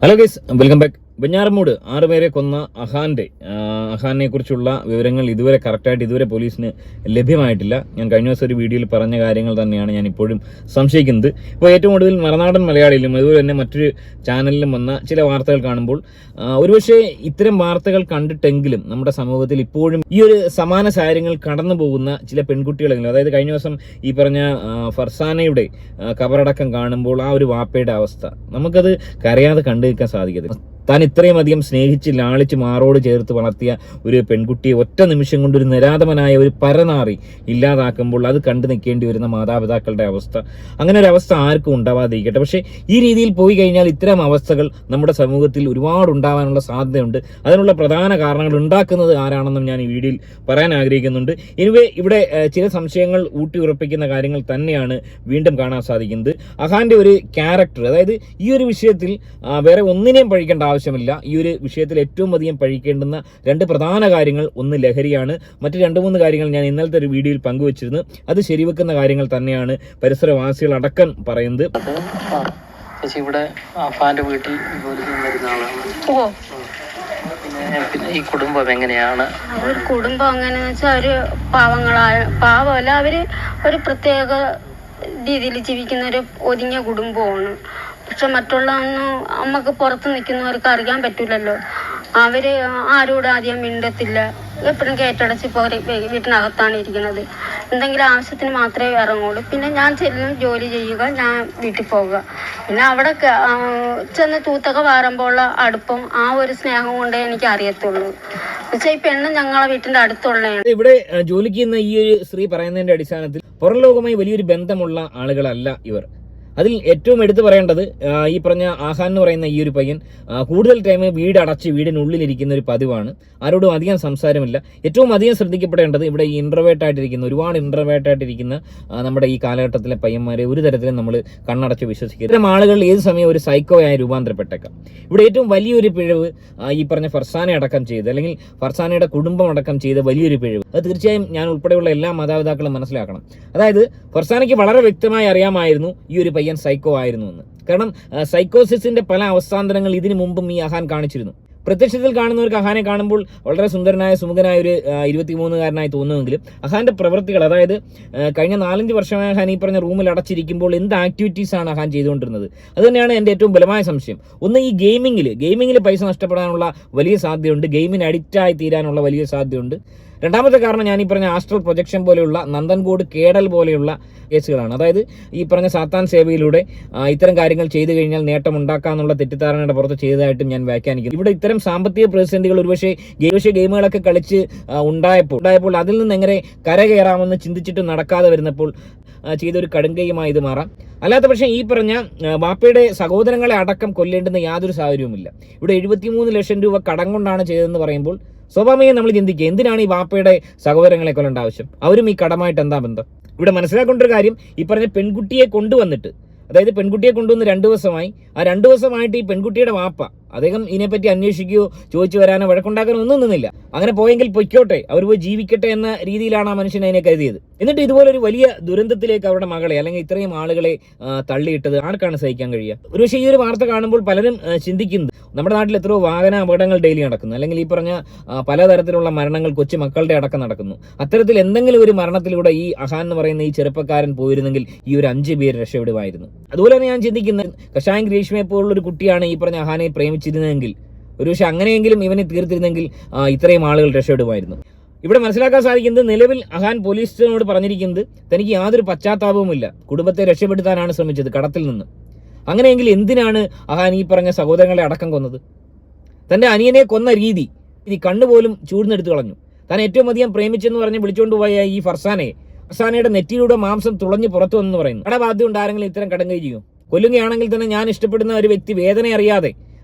Hello guys, welcome back. Venjaramoodu 6 പേരെ കൊന്ന അഹാനെ കുറിച്ചുള്ള വിവരങ്ങൾ ഇതുവരെ പോലീസിന് ലഭ്യമായിട്ടില്ല. ഞാൻ കഴിഞ്ഞ ദിവസം ഒരു വീഡിയോയിൽ പറഞ്ഞ കാര്യങ്ങൾ തന്നെയാണ് ഞാൻ ഇപ്പോഴും സംശയിക്കുന്നത്. ഇപ്പോൾ ഏറ്റവും ഒടുവിൽ മറുനാടൻ മലയാളിയിലും അതുപോലെ തന്നെ മറ്റൊരു ചാനലിലും വന്ന ചില വാർത്തകൾ കാണുമ്പോൾ ഒരുപക്ഷെ ഇത്തരം വാർത്തകൾ കണ്ടിട്ടെങ്കിലും നമ്മുടെ സമൂഹത്തിൽ ഇപ്പോഴും ഈ ഒരു സമാന സാഹചര്യങ്ങൾ കടന്നു പോകുന്ന ചില പെൺകുട്ടികളെങ്കിലും, അതായത് കഴിഞ്ഞ ദിവസം ഈ പറഞ്ഞ ഫർസാനയുടെ കബറടക്കം കാണുമ്പോൾ ആ ഒരു വാപ്പയുടെ അവസ്ഥ നമുക്കത് കരയാതെ കണ്ടു നിൽക്കാൻ സാധിക്കത്തില്ല. താൻ ഇത്രയും അധികം സ്നേഹിച്ച് ലാളിച്ച് മാറോട് ചേർത്ത് വളർത്തിയ ഒരു പെൺകുട്ടിയെ ഒറ്റ നിമിഷം കൊണ്ട് ഒരു നിരാതമനായ ഒരു പരനാറി ഇല്ലാതാക്കുമ്പോൾ അത് കണ്ടു നിൽക്കേണ്ടി വരുന്ന മാതാപിതാക്കളുടെ അവസ്ഥ, അങ്ങനെ ഒരു അവസ്ഥ ആർക്കും ഉണ്ടാവാതിരിക്കട്ടെ. പക്ഷേ ഈ രീതിയിൽ പോയി കഴിഞ്ഞാൽ ഇത്തരം അവസ്ഥകൾ നമ്മുടെ സമൂഹത്തിൽ ഒരുപാട് ഉണ്ടാവാനുള്ള സാധ്യതയുണ്ട്. അതിനുള്ള പ്രധാന കാരണങ്ങൾ ഉണ്ടാക്കുന്നത് ആരാണെന്നും ഞാൻ ഈ വീഡിയോയിൽ പറയാൻ ആഗ്രഹിക്കുന്നുണ്ട്. ഇവിടെ ചില സംശയങ്ങൾ ഊട്ടി ഉറപ്പിക്കുന്ന കാര്യങ്ങൾ തന്നെയാണ് വീണ്ടും കാണാൻ സാധിക്കുന്നത്. അഹാന്റെ ഒരു ക്യാരക്ടർ, അതായത് ഈ ഒരു വിഷയത്തിൽ വേറെ ഒന്നിനെയും പഴിക്കേണ്ട ആവശ്യമില്ല. ഈ ഒരു വിഷയത്തിൽ ഏറ്റവും അധികം പഴിക്കേണ്ടുന്ന രണ്ട് പ്രധാന കാര്യങ്ങൾ, ഒന്ന് ലഹരിയാണ്, മറ്റ് 2-3 കാര്യങ്ങൾ ഞാൻ ഇന്നലത്തെ ഒരു വീഡിയോയിൽ പങ്കുവച്ചിരുന്നു. അത് ശരിവെക്കുന്ന കാര്യങ്ങൾ തന്നെയാണ് പരിസരവാസികൾ അടക്കം പറയുന്നത്. ഇവിടെ അഫാന്റെ വീട്ടിൽ വരുന്ന ആളാണ്. പിന്നെ ഈ കുടുംബം എങ്ങനെയാണ്? ഒരു കുടുംബം എങ്ങനെയാന്ന് വെച്ചാൽ അവര് പാവമല്ല, അവര് ഒരു പ്രത്യേക രീതിയിൽ ജീവിക്കുന്ന ഒരു ഒതുങ്ങിയ കുടുംബമാണ്. പക്ഷെ മറ്റുള്ളതൊന്നും നമുക്ക് പുറത്ത് നിൽക്കുന്നവർക്ക് അറിയാൻ പറ്റില്ലല്ലോ. അവര് ആരോടും ആദ്യം മിണ്ടത്തില്ല, എപ്പോഴും കേട്ടടച്ച് വീട്ടിനകത്താണ് ഇരിക്കുന്നത്. എന്തെങ്കിലും ആവശ്യത്തിന് മാത്രമേ ഇറങ്ങുള്ളൂ. പിന്നെ ഞാൻ ചെല്ലും, ജോലി ചെയ്യുക, ഞാൻ വീട്ടിൽ പോവുക. പിന്നെ അവിടെ ചെന്ന് തൂത്തൊക്കെ വാറുമ്പോൾ അടുപ്പം, ആ ഒരു സ്നേഹം കൊണ്ടേ എനിക്ക് അറിയത്തുള്ളൂ. പക്ഷെ ഈ പെണ്ണ് ഞങ്ങളെ വീട്ടിന്റെ അടുത്തുള്ളതാണ്. ഇവിടെ ജോലിക്ക് ചെയ്യുന്ന ഈ ഒരു സ്ത്രീ പറയുന്നതിന്റെ അടിസ്ഥാനത്തിൽ പുറം ലോകവുമായി വലിയൊരു ബന്ധമുള്ള ആളുകളല്ല ഇവർ. അതിൽ ഏറ്റവും എടുത്തു പറയേണ്ടത് ഈ പറഞ്ഞ ആഹാൻ എന്ന് പറയുന്ന ഈ ഒരു പയ്യൻ കൂടുതൽ ടൈം വീടടച്ച് വീടിനുള്ളിലിരിക്കുന്ന ഒരു പതിവാണ്. ആരോടും അധികം സംസാരമില്ല. ഏറ്റവും അധികം ശ്രദ്ധിക്കപ്പെടേണ്ടത് ഇവിടെ ഈ ഒരുപാട് ഇൻട്രോവേർട്ടായിട്ടിരിക്കുന്ന നമ്മുടെ ഈ കാലഘട്ടത്തിലെ പയ്യന്മാരെ ഒരു തരത്തിലും നമ്മൾ കണ്ണടച്ച് വിശ്വസിക്കുക. ഇത്തരം ആളുകൾ ഏത് സമയം ഒരു സൈക്കോയായി രൂപാന്തരപ്പെട്ടേക്കാം. ഇവിടെ ഏറ്റവും വലിയൊരു പിഴവ് ഈ പറഞ്ഞ ഫർസാനെ അടക്കം ചെയ്ത്, അല്ലെങ്കിൽ ഫർസാനയുടെ കുടുംബം അടക്കം ചെയ്ത വലിയൊരു പിഴവ്, അത് തീർച്ചയായും ഞാൻ ഉൾപ്പെടെയുള്ള എല്ലാ മാതാപിതാക്കളും മനസ്സിലാക്കണം. അതായത് ഫർസാനയ്ക്ക് വളരെ വ്യക്തമായി അറിയാമായിരുന്നു ഈ ഒരു പയ്യൻ സൈക്കോ ആയിരുന്നു എന്ന്. കാരണം സൈക്കോസിന്റെ പല അവസ്ഥാന്തരങ്ങൾ ഇതിനു മുമ്പും ഈ അഹാൻ കാണിച്ചിരുന്നു. പ്രത്യക്ഷത്തിൽ കാണുന്നവർക്ക് അഹാനെ കാണുമ്പോൾ വളരെ സുന്ദരനായ സുമുഖനായ ഒരു 23-കാരനായി തോന്നുമെങ്കിലും അഹാന്റെ പ്രവൃത്തികൾ, അതായത് കഴിഞ്ഞ 4-5 വർഷമായി അഹാൻ ഈ പറഞ്ഞ റൂമിൽ അടച്ചിരിക്കുമ്പോൾ എന്ത് ആക്ടിവിറ്റീസാണ് അഹാൻ ചെയ്തുകൊണ്ടിരുന്നത്, അത് തന്നെയാണ് എൻ്റെ ഏറ്റവും ബലമായ സംശയം. ഒന്ന്, ഈ ഗെയിമിങ്ങിൽ പൈസ നഷ്ടപ്പെടാനുള്ള വലിയ സാധ്യതയുണ്ട്, ഗെയിമിന് അഡിക്റ്റായി തീരാനുള്ള വലിയ സാധ്യതയുണ്ട്. രണ്ടാമത്തെ കാരണം ഞാൻ ഈ പറഞ്ഞ ആസ്ട്രൽ പ്രൊജക്ഷൻ പോലെയുള്ള, നന്ദൻകോട് കേടൽ പോലെയുള്ള കേസുകളാണ്. അതായത് ഈ പറഞ്ഞ സാത്താൻ സേവയിലൂടെ ഇത്തരം കാര്യങ്ങൾ ചെയ്തു കഴിഞ്ഞാൽ നേട്ടമുണ്ടാക്കാന്നുള്ള തെറ്റിദ്ധാരണയുടെ പുറത്ത് ചെയ്തതായിട്ടും ഞാൻ വ്യാഖ്യാനിക്കുന്നു. ഇവിടെ ഇത്തരം സാമ്പത്തിക പ്രതിസന്ധികൾ ഒരുപക്ഷെ ഗെയിമുകളൊക്കെ കളിച്ച് ഉണ്ടായപ്പോൾ അതിൽ നിന്ന് എങ്ങനെ കരകയറാമെന്ന് ചിന്തിച്ചിട്ട് നടക്കാതെ വരുന്നപ്പോൾ ചെയ്തൊരു കടുങ്കയുമായി ഇത് മാറാം. അല്ലാത്ത പക്ഷേ ഈ പറഞ്ഞ വാപ്പയുടെ സഹോദരങ്ങളെ അടക്കം കൊല്ലേണ്ടുന്ന യാതൊരു സാഹചര്യവുമില്ല. ഇവിടെ 73 ലക്ഷം രൂപ കടം കൊണ്ടാണ് ചെയ്തതെന്ന് പറയുമ്പോൾ സ്വാഭാവികം നമ്മൾ ചിന്തിക്കുക, എന്തിനാണ് ഈ വാപ്പയുടെ സഹോദരങ്ങളെ കൊല്ലേണ്ട ആവശ്യം? അവരും ഈ കടമായിട്ട് എന്താ ബന്ധം? ഇവിടെ മനസ്സിലാക്കേണ്ട ഒരു കാര്യം, ഈ പറഞ്ഞ പെൺകുട്ടിയെ കൊണ്ടുവന്നിട്ട്, അതായത് പെൺകുട്ടിയെ കൊണ്ടുവന്ന് 2 ദിവസമായി, ആ 2 ദിവസമായിട്ട് ഈ പെൺകുട്ടിയുടെ വാപ്പ അദ്ദേഹം ഇതിനെപ്പറ്റി അന്വേഷിക്കുകയോ ചോദിച്ചു വരാനോ വഴക്കുണ്ടാക്കാനോ ഒന്നും നിന്നില്ല. അങ്ങനെ പോയെങ്കിൽ പൊയ്ക്കോട്ടെ, അവർ പോയി ജീവിക്കട്ടെ എന്ന രീതിയിലാണ് ആ മനുഷ്യൻ അതിനെ കരുതിയത്. എന്നിട്ട് ഇതുപോലൊരു വലിയ ദുരന്തത്തിലേക്ക് അവരുടെ മകളെ, അല്ലെങ്കിൽ ഇത്രയും ആളുകളെ തള്ളിയിട്ടത് ആർക്കാണ് സഹിക്കാൻ കഴിയുക? ഒരുപക്ഷെ ഈ ഒരു വാർത്ത കാണുമ്പോൾ പലരും ചിന്തിക്കുന്നത്, നമ്മുടെ നാട്ടിൽ എത്രയോ വാഹന അപകടങ്ങൾ ഡെയിലി നടക്കുന്നു, അല്ലെങ്കിൽ ഈ പറഞ്ഞ പലതരത്തിലുള്ള മരണങ്ങൾ കൊച്ചു മക്കളുടെ അടക്കം നടക്കുന്നു. അത്തരത്തിൽ എന്തെങ്കിലും ഒരു മരണത്തിലൂടെ ഈ അഹാൻ എന്ന് പറയുന്ന ഈ ചെറുപ്പക്കാരൻ പോയിരുന്നെങ്കിൽ ഈ ഒരു 5 പേര് രക്ഷപ്പെടുമായിരുന്നു. അതുപോലെ തന്നെ ഞാൻ ചിന്തിക്കുന്നത്, കഷായം ഗ്രീഷ്മയെ പോലുള്ള ഒരു കുട്ടിയാണ് ഈ പറഞ്ഞ അഹാനെ പ്രേമിച്ചിരുന്നെങ്കിൽ, ഒരുപക്ഷെ അങ്ങനെയെങ്കിലും ഇവനെ തീർത്തിരുന്നെങ്കിൽ ഇത്രയും ആളുകൾ രക്ഷപ്പെടുമായിരുന്നു. ഇവിടെ മനസ്സിലാക്കാൻ സാധിക്കുന്നത്, നിലവിൽ അഹാൻ പോലീസിനോട് പറഞ്ഞിരിക്കുന്നത് തനിക്ക് യാതൊരു പശ്ചാത്താപവുമില്ല, കുടുംബത്തെ രക്ഷപ്പെടുത്താനാണ് ശ്രമിച്ചത് കടത്തിൽ നിന്ന്. അങ്ങനെയെങ്കിൽ എന്തിനാണ് അഹാൻ ഈ പറഞ്ഞ സഹോദരങ്ങളെ അടക്കം കൊന്നത്? തൻ്റെ അനിയനെ കൊന്ന രീതി കണ്ണുപോലും ചൂടുന്നെടുത്ത് കളഞ്ഞു. താൻ ഏറ്റവും അധികം പ്രേമിച്ചെന്ന് പറഞ്ഞ് വിളിച്ചുകൊണ്ടുപോയ ഈ ഫർസാനയുടെ നെറ്റിയിലൂടെ മാംസം തുളഞ്ഞ് പുറത്തു വന്നെന്ന് പറയുന്നു. കടബാധ്യം ഉണ്ട് ആരെങ്കിലും ഇത്തരം കടങ്കൈ ചെയ്യും? കൊല്ലുകയാണെങ്കിൽ തന്നെ ഞാൻ ഇഷ്ടപ്പെടുന്ന ഒരു വ്യക്തി വേദന അറിയാതെ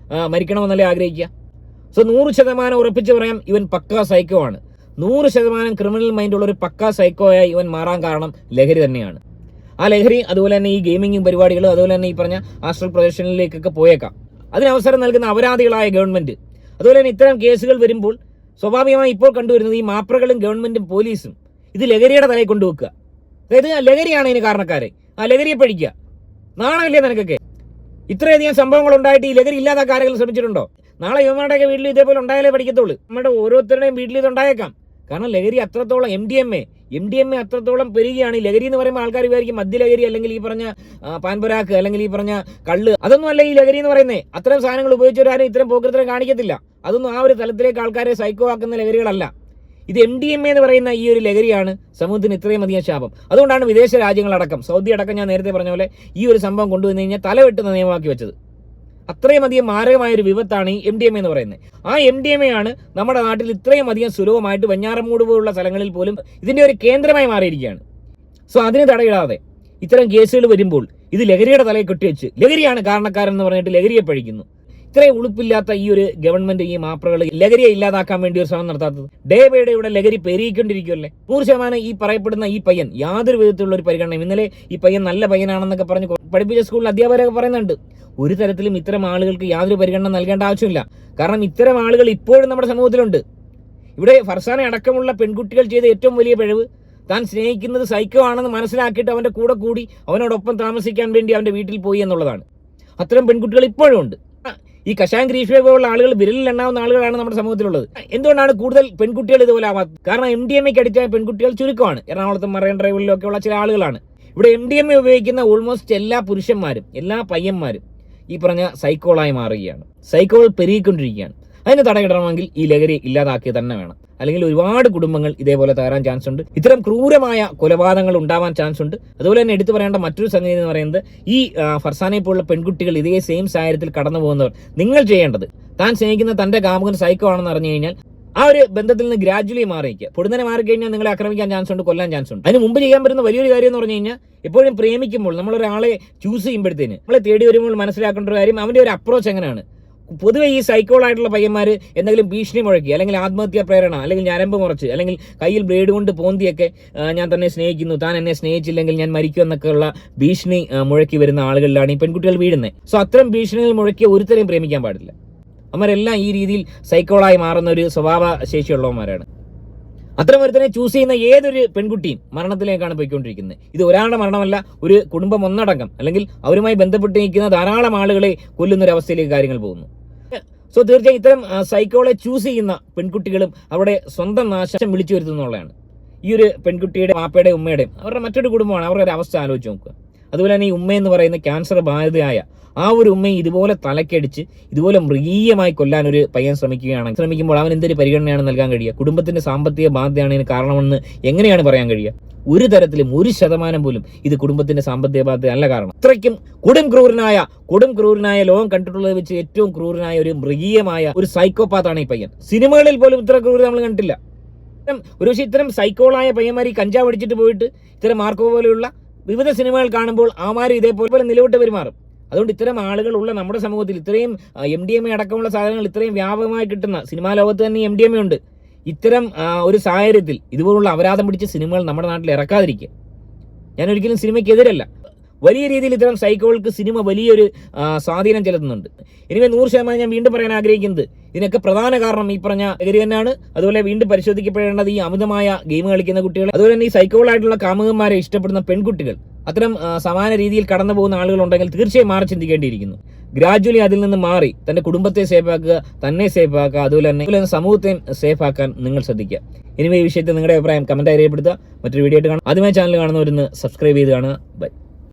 മരിക്കണമെന്നല്ലേ ആഗ്രഹിക്കുക? സോ 100% ഉറപ്പിച്ച് പറയാം, ഇവൻ പക്കാ സൈക്കോ ആണ്. 100% ക്രിമിനൽ മൈൻഡുള്ള ഒരു പക്കാ സൈക്കോയായി ഇവൻ മാറാൻ കാരണം ലഹരി തന്നെയാണ്. ആ ലഹരി, അതുപോലെ തന്നെ ഈ ഗെയിമിംഗ് പരിപാടികൾ, അതുപോലെ തന്നെ ഈ പറഞ്ഞ ആസ്ട്രൽ പ്രൊജക്ഷനിലേക്കൊക്കെ പോയേക്കാം. അതിനവസരം നൽകുന്ന അപരാധികളായ ഗവൺമെന്റ്. അതുപോലെ തന്നെ ഇത്തരം കേസുകൾ വരുമ്പോൾ സ്വാഭാവികമായി ഇപ്പോൾ കണ്ടുവരുന്നത് ഈ മാപ്രകളും ഗവൺമെന്റും പോലീസും ഇത് ലഹരിയുടെ തലയിൽ കൊണ്ടുവെക്കുക. അതായത് ലഹരിയാണ് ഇതിന് കാരണക്കാരെ, ആ ലഹരിയെ പഠിക്കുക. നാണമില്ലേ നിനക്കൊക്കെ? ഇത്രയധികം സംഭവങ്ങൾ ഉണ്ടായിട്ട് ഈ ലഹരി ഇല്ലാതാക്കാൻ ആരെങ്കിലും ശ്രമിച്ചിട്ടുണ്ടോ? നാളെ യുവമാരുടെയൊക്കെ വീട്ടിൽ ഇതേപോലെ ഉണ്ടായാലേ പഠിക്കത്തുള്ളൂ. നമ്മുടെ ഓരോരുത്തരുടെയും വീട്ടിൽ ഇത് ഉണ്ടായേക്കാം. കാരണം ലഹരി അത്രത്തോളം MDMA അത്രത്തോളം പെരുകയാണ്. ഈ ലഹരി എന്ന് പറയുമ്പോൾ ആൾക്കാർ വിചാരിക്കും മദ്യലഹരി, അല്ലെങ്കിൽ ഈ പറഞ്ഞ പാൻപരാക്ക്, അല്ലെങ്കിൽ ഈ പറഞ്ഞ കള്ള്, അതൊന്നും അല്ല ഈ ലഹരി എന്ന് പറയുന്നത്. അത്തരം സാധനങ്ങൾ ഉപയോഗിച്ചവരാരും ഇത്തരം പോക്കൃത്തരം കാണിക്കത്തില്ല. അതൊന്നും ആ ഒരു തലത്തിലേക്ക് ആൾക്കാരെ സൈക്കോ ആക്കുന്ന ലഹരികളല്ല. ഇത് MDMA എന്ന് പറയുന്ന ഈ ഒരു ലഹരിയാണ് സമൂഹത്തിന് ഇത്രയും അധികം ശാപം. അതുകൊണ്ടാണ് വിദേശ രാജ്യങ്ങളടക്കം, സൗദി അടക്കം, ഞാൻ നേരത്തെ പറഞ്ഞ പോലെ ഈ ഒരു സംഭവം കൊണ്ടുവന്നു കഴിഞ്ഞാൽ തലവെട്ടുന്ന നിയമമാക്കി വെച്ചത്. അത്രയും അധികം മാരകമായ ഒരു വിപത്താണ് ഈ MDMA എന്ന് പറയുന്നത്. ആ MDMA ആണ് നമ്മുടെ നാട്ടിൽ ഇത്രയും അധികം സുലഭമായിട്ട് വെഞ്ഞാറമൂട് പോലുള്ള സ്ഥലങ്ങളിൽ പോലും ഇതിന്റെ ഒരു കേന്ദ്രമായി മാറിയിരിക്കുകയാണ്. സോ അതിന് തടയിടാതെ ഇത്തരം കേസുകൾ വരുമ്പോൾ ഇത് ലഹരിയുടെ തലയിൽ കെട്ടിവെച്ച് ലഹരിയാണ് കാരണക്കാരൻ എന്ന് പറഞ്ഞിട്ട് ലഹരിയെ പഴിക്കുന്നു. ഇത്രയും ഉളുപ്പില്ലാത്ത ഈ ഒരു ഗവൺമെന്റ്, ഈ മാപ്രകൾ ലഹരിയെ ഇല്ലാതാക്കാൻ വേണ്ടി ഒരു ശ്രമം നടത്താത്തത്. ഡേ ബൈ ഡേ ഇവിടെ ലഹരി പെരുകിക്കൊണ്ടിരിക്കുമല്ലേ. 100% ഈ പറയപ്പെടുന്ന ഈ പയ്യൻ യാതൊരു വിധത്തിലുള്ള ഒരു പരിഗണനയും, ഇന്നലെ ഈ പയ്യൻ നല്ല പയ്യനാണെന്നൊക്കെ പറഞ്ഞ് പഠിപ്പിച്ച സ്കൂളിൽ അധ്യാപകരൊക്കെ പറയുന്നുണ്ട്. ഒരു തരത്തിലും ഇത്തരം ആളുകൾക്ക് യാതൊരു പരിഗണന നൽകേണ്ട ആവശ്യമില്ല. കാരണം ഇത്തരം ആളുകൾ ഇപ്പോഴും നമ്മുടെ സമൂഹത്തിലുണ്ട്. ഇവിടെ ഫർസാനെ അടക്കമുള്ള പെൺകുട്ടികൾ ചെയ്ത ഏറ്റവും വലിയ പിഴവ് താൻ സ്നേഹിക്കുന്നത് സൈക്കോ ആണെന്ന് മനസ്സിലാക്കിയിട്ട് അവന്റെ കൂടെ കൂടി അവനോടൊപ്പം താമസിക്കാൻ വേണ്ടി അവന്റെ വീട്ടിൽ പോയി എന്നുള്ളതാണ്. അത്തരം പെൺകുട്ടികൾ ഇപ്പോഴും ഉണ്ട്. ഈ കഷായം ഗ്രീഷ്മ പോലുള്ള ആളുകൾ വിരലിൽ എണ്ണാവുന്ന ആളുകളാണ് നമ്മുടെ സമൂഹത്തിലുള്ളത്. എന്തുകൊണ്ടാണ് കൂടുതൽ പെൺകുട്ടികൾ ഇതുപോലെ ആവാത്തത്? കാരണം MDMAക്ക് അടിച്ച പെൺകുട്ടികൾ ചുരുക്കമാണ്. എറണാകുളത്തും മറൈൻ ഡ്രൈവിലൊക്കെ ഉള്ള ചില ആളുകളാണ്. ഇവിടെ MDMA ഉപയോഗിക്കുന്ന ഓൾമോസ്റ്റ് എല്ലാ പുരുഷന്മാരും, എല്ലാ പയ്യന്മാരും ഈ പറഞ്ഞ സൈക്കോളായി മാറുകയാണ്. സൈക്കോൾ പെരുകിക്കൊണ്ടിരിക്കുകയാണ്. അതിന് തടയിടണമെങ്കിൽ ഈ ലഹരി ഇല്ലാതാക്കി തന്നെ വേണം. അല്ലെങ്കിൽ ഒരുപാട് കുടുംബങ്ങൾ ഇതേപോലെ തകരാൻ ചാൻസ് ഉണ്ട്. ഇത്തരം ക്രൂരമായ കൊലപാതകങ്ങൾ ഉണ്ടാവാൻ ചാൻസ് ഉണ്ട്. അതുപോലെ തന്നെ എടുത്തു പറയേണ്ട മറ്റൊരു സംഗതി എന്ന് പറയുന്നത്, ഈ ഫർസാനെ പോലുള്ള പെൺകുട്ടികൾ ഇതേ സെയിം സാഹചര്യത്തിൽ കടന്നു പോകുന്നവർ, നിങ്ങൾ ചെയ്യേണ്ടത്, താൻ സ്നേഹിക്കുന്ന തന്റെ കാമുകൻ സൈക്കോ ആണെന്ന് അറിഞ്ഞു കഴിഞ്ഞാൽ ആ ഒരു ബന്ധത്തിൽ നിന്ന് ഗ്രാജുവലി മാറിയിരിക്കുക. പൊടുന്നനെ മാറിക്കഴിഞ്ഞാൽ നിങ്ങളെ ആക്രമിക്കാൻ ചാൻസ് ഉണ്ട്, കൊല്ലാൻ ചാൻസ് ഉണ്ട്. അതിന് മുമ്പ് ചെയ്യാൻ പറ്റുന്ന വലിയൊരു കാര്യം എന്ന് പറഞ്ഞു കഴിഞ്ഞാൽ, എപ്പോഴും പ്രേമിക്കുമ്പോൾ നമ്മളൊരാളെ ചൂസ് ചെയ്യുമ്പോഴത്തേന്, നമ്മളെ തേടി വരുമ്പോൾ മനസ്സിലാക്കേണ്ട ഒരു കാര്യം അവന്റെ ഒരു അപ്രോച്ച് എങ്ങനെയാണ്. പൊതുവെ ഈ സൈക്കോളായിട്ടുള്ള പയ്യന്മാർ എന്തെങ്കിലും ഭീഷണി മുഴക്കി, അല്ലെങ്കിൽ ആത്മഹത്യാ പ്രേരണ, അല്ലെങ്കിൽ ഞരമ്പ് മുറച്ച്, അല്ലെങ്കിൽ കയ്യിൽ ബ്ലേഡ് കൊണ്ട് പോന്തിയൊക്കെ ഞാൻ തന്നെ സ്നേഹിക്കുന്നു, താൻ എന്നെ സ്നേഹിച്ചില്ലെങ്കിൽ ഞാൻ മരിക്കും എന്നൊക്കെയുള്ള ഭീഷണി മുഴക്കി വരുന്ന ആളുകളിലാണ് ഈ പെൺകുട്ടികൾ വീഴുന്നത്. സോ അത്തരം ഭീഷണികൾ മുഴക്കിയ ഒരുത്തരെയും പ്രേമിക്കാൻ പാടില്ല. അവരെല്ലാം ഈ രീതിയിൽ സൈക്കോളായി മാറുന്ന ഒരു സ്വഭാവ ശേഷിയുള്ളവന്മാരാണ്. അത്തരം ഒരുത്തനെ ചൂസ് ചെയ്യുന്ന ഏതൊരു പെൺകുട്ടിയും മരണത്തിലേക്കാണ് പോയിക്കൊണ്ടിരിക്കുന്നത്. ഇത് ഒരാളുടെ മരണമല്ല, ഒരു കുടുംബം ഒന്നടങ്കം, അല്ലെങ്കിൽ അവരുമായി ബന്ധപ്പെട്ട് നിൽക്കുന്ന ധാരാളം ആളുകളെ കൊല്ലുന്ന ഒരു അവസ്ഥയിലേക്ക് കാര്യങ്ങൾ പോകുന്നു. സോ തീർച്ചയായും ഇത്തരം സൈക്കോളെ ചൂസ് ചെയ്യുന്ന പെൺകുട്ടികളും അവരുടെ സ്വന്തം നാശം വിളിച്ചു വരുത്തുന്നുള്ളതാണ്. ഈ ഒരു പെൺകുട്ടിയുടെ വാപ്പയുടെയും ഉമ്മയുടെയും അവരുടെ മറ്റൊരു കുടുംബമാണ്. അവരുടെ ഒരു അവസ്ഥ ആലോചിച്ച് നോക്കുക. അതുപോലെ തന്നെ ഈ ഉമ്മയെന്ന് പറയുന്ന ക്യാൻസർ ബാധിതയായ ആ ഒരു ഉമ്മയെ ഇതുപോലെ തലക്കടിച്ച് ഇതുപോലെ മൃഗീയമായി കൊല്ലാൻ ഒരു പയ്യൻ ശ്രമിക്കുമ്പോൾ അവൻ എന്തൊരു പരിഗണനയാണ് നൽകാൻ കഴിയുക? കുടുംബത്തിന്റെ സാമ്പത്തിക ബാധ്യതയാണ് ഇതിന് കാരണമെന്ന് എങ്ങനെയാണ് പറയാൻ കഴിയുക? ഒരു തരത്തിലും 1% പോലും ഇത് കുടുംബത്തിന്റെ സാമ്പത്തിക ബാധ്യത അല്ല കാരണം. അത്രയ്ക്കും കൊടും ക്രൂരനായ ലോകം കണ്ടിട്ടുള്ളത് വെച്ച് ഏറ്റവും ക്രൂരനായ ഒരു മൃഗീയമായ ഒരു സൈക്കോപാത്താണ് ഈ പയ്യൻ. സിനിമകളിൽ പോലും ഇത്ര ക്രൂരത നമ്മൾ കണ്ടിട്ടില്ല. ഒരു പക്ഷേ ഇത്തരം സൈക്കോളായ പയ്യന്മാർ ഈ കഞ്ചാവ് അടിച്ചിട്ട് പോയിട്ട് ഇത്തരം മാർക്കോ പോലെയുള്ള വിവിധ സിനിമകൾ കാണുമ്പോൾ അവന്മാർ ഇതേപോലെ നിലവിട്ട് പെരുമാറും. അതുകൊണ്ട് ഇത്തരം ആളുകൾ ഉള്ള നമ്മുടെ സമൂഹത്തിൽ ഇത്രയും MDMA അടക്കമുള്ള സാധനങ്ങൾ ഇത്രയും വ്യാപകമായി കിട്ടുന്ന സിനിമാ ലോകത്ത് തന്നെ MDMA ഉണ്ട്. ഇത്തരം ഒരു സാഹചര്യത്തിൽ ഇതുപോലുള്ള അപരാധം പിടിച്ച സിനിമകൾ നമ്മുടെ നാട്ടിൽ ഇറക്കാതിരിക്കുക. ഞാൻ ഒരിക്കലും സിനിമയ്ക്കെതിരല്ല. വലിയ രീതിയിൽ ഇത്തരം സൈക്കോകൾക്ക് സിനിമ വലിയൊരു സ്വാധീനം ചെലുത്തുന്നുണ്ട്. ഇനി 100% ഞാൻ വീണ്ടും പറയാൻ ആഗ്രഹിക്കുന്നത്, ഇതിനൊക്കെ പ്രധാന കാരണം ഈ പറഞ്ഞ ലഹരി തന്നെയാണ്. അതുപോലെ വീണ്ടും പരിശോധിക്കപ്പെടേണ്ടത് ഈ അമിതമായ ഗെയിം കളിക്കുന്ന കുട്ടികൾ, അതുപോലെ തന്നെ ഈ സൈക്കോളായിട്ടുള്ള കാമുകന്മാരെ ഇഷ്ടപ്പെടുന്ന പെൺകുട്ടികൾ, അത്തരം സമാന രീതിയിൽ കടന്നു പോകുന്ന ആളുകളുണ്ടെങ്കിൽ തീർച്ചയായും മാറി ചിന്തിക്കേണ്ടിയിരിക്കുന്നു. ഗ്രാജുവലി അതിൽ നിന്ന് മാറി തന്റെ കുടുംബത്തെ സേഫാക്കുക, തന്നെ സേഫാക്കുക, അതുപോലെ തന്നെ സമൂഹത്തെ സേഫാക്കാൻ നിങ്ങൾ ശ്രദ്ധിക്കുക. ഇനി ഈ വിഷയത്തിൽ നിങ്ങളുടെ അഭിപ്രായം കമന്റായി രേഖപ്പെടുത്തുക. മറ്റൊരു വീഡിയോ ആയിട്ട് കാണാം. ആദ്യമായി ചാനൽ കാണുന്നവരൊന്ന് സബ്സ്ക്രൈബ് ചെയ്ത് കാണുക. ബൈ.